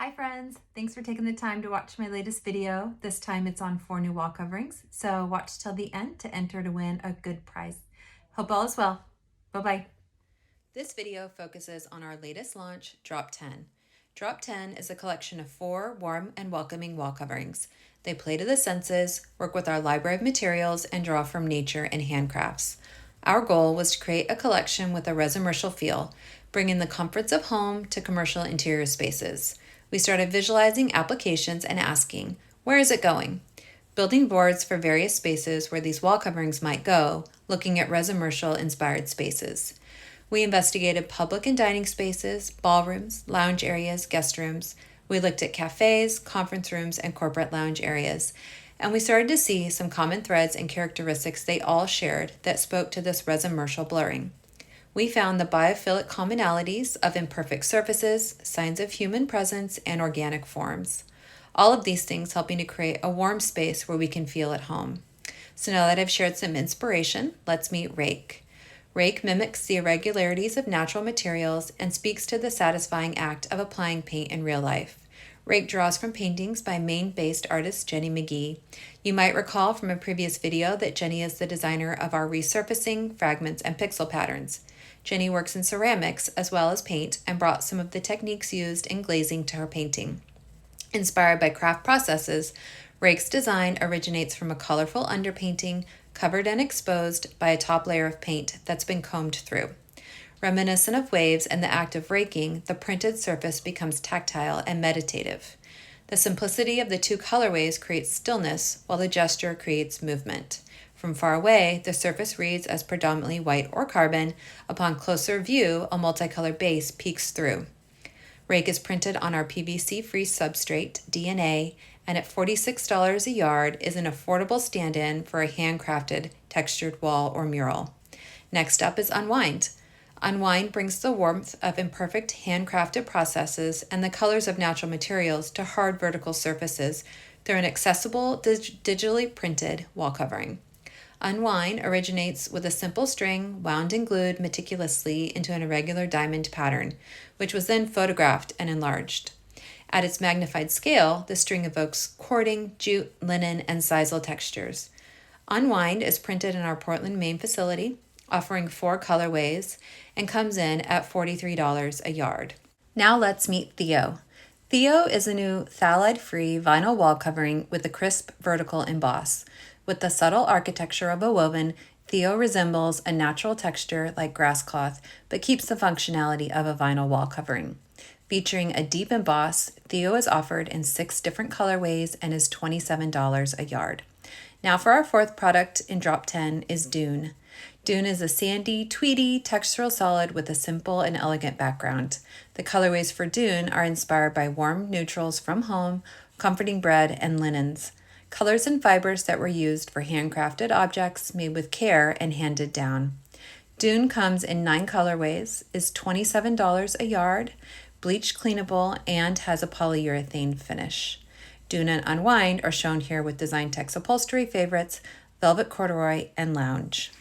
Hi friends, thanks for taking the time to watch my latest video. This time it's on 4 new wall coverings, so watch till the end to enter to win a good prize. Hope all is well. Bye-bye. This video focuses on our latest launch, Drop 10. Drop 10 is a collection of 4 warm and welcoming wall coverings. They play to the senses, work with our library of materials, and draw from nature and handcrafts. Our goal was to create a collection with a resimercial feel, bringing the comforts of home to commercial interior spaces. We started visualizing applications and asking, where is it going? Building boards for various spaces where these wall coverings might go, looking at resimercial inspired spaces. We investigated public and dining spaces, ballrooms, lounge areas, guest rooms. We looked at cafes, conference rooms, and corporate lounge areas. And we started to see some common threads and characteristics they all shared that spoke to this resimercial blurring. We found the biophilic commonalities of imperfect surfaces, signs of human presence, and organic forms. All of these things helping to create a warm space where we can feel at home. So now that I've shared some inspiration, let's meet Rake. Rake mimics the irregularities of natural materials and speaks to the satisfying act of applying paint in real life. Rake draws from paintings by Maine-based artist Jenny McGee. You might recall from a previous video that Jenny is the designer of our resurfacing, fragments, and pixel patterns. Jenny works in ceramics as well as paint and brought some of the techniques used in glazing to her painting. Inspired by craft processes, Rake's design originates from a colorful underpainting covered and exposed by a top layer of paint that's been combed through. Reminiscent of waves and the act of raking, the printed surface becomes tactile and meditative. The simplicity of the two colorways creates stillness, while the gesture creates movement. From far away, the surface reads as predominantly white or carbon. Upon closer view, a multicolored base peeks through. Rake is printed on our PVC-free substrate, DNA, and at $46 a yard is an affordable stand-in for a handcrafted, textured wall or mural. Next up is Unwind. Unwind brings the warmth of imperfect handcrafted processes and the colors of natural materials to hard vertical surfaces through an accessible, digitally printed wall covering. Unwind originates with a simple string wound and glued meticulously into an irregular diamond pattern, which was then photographed and enlarged. At its magnified scale, the string evokes cording, jute, linen, and sisal textures. Unwind is printed in our Portland, Maine facility, offering 4 colorways, and comes in at $43 a yard. Now let's meet Theo. Theo is a new phthalate-free vinyl wall covering with a crisp vertical emboss. With the subtle architecture of a woven, Theo resembles a natural texture like grass cloth, but keeps the functionality of a vinyl wall covering. Featuring a deep emboss, Theo is offered in 6 different colorways and is $27 a yard. Now for our 4th product in Drop 10 is Dune. Dune is a sandy, tweedy, textural solid with a simple and elegant background. The colorways for Dune are inspired by warm neutrals from home, comforting bread, and linens. Colors and fibers that were used for handcrafted objects made with care and handed down. Dune comes in 9 colorways, is $27 a yard, bleach cleanable, and has a polyurethane finish. Dune and Unwind are shown here with Designtex upholstery favorites, velvet corduroy, and lounge.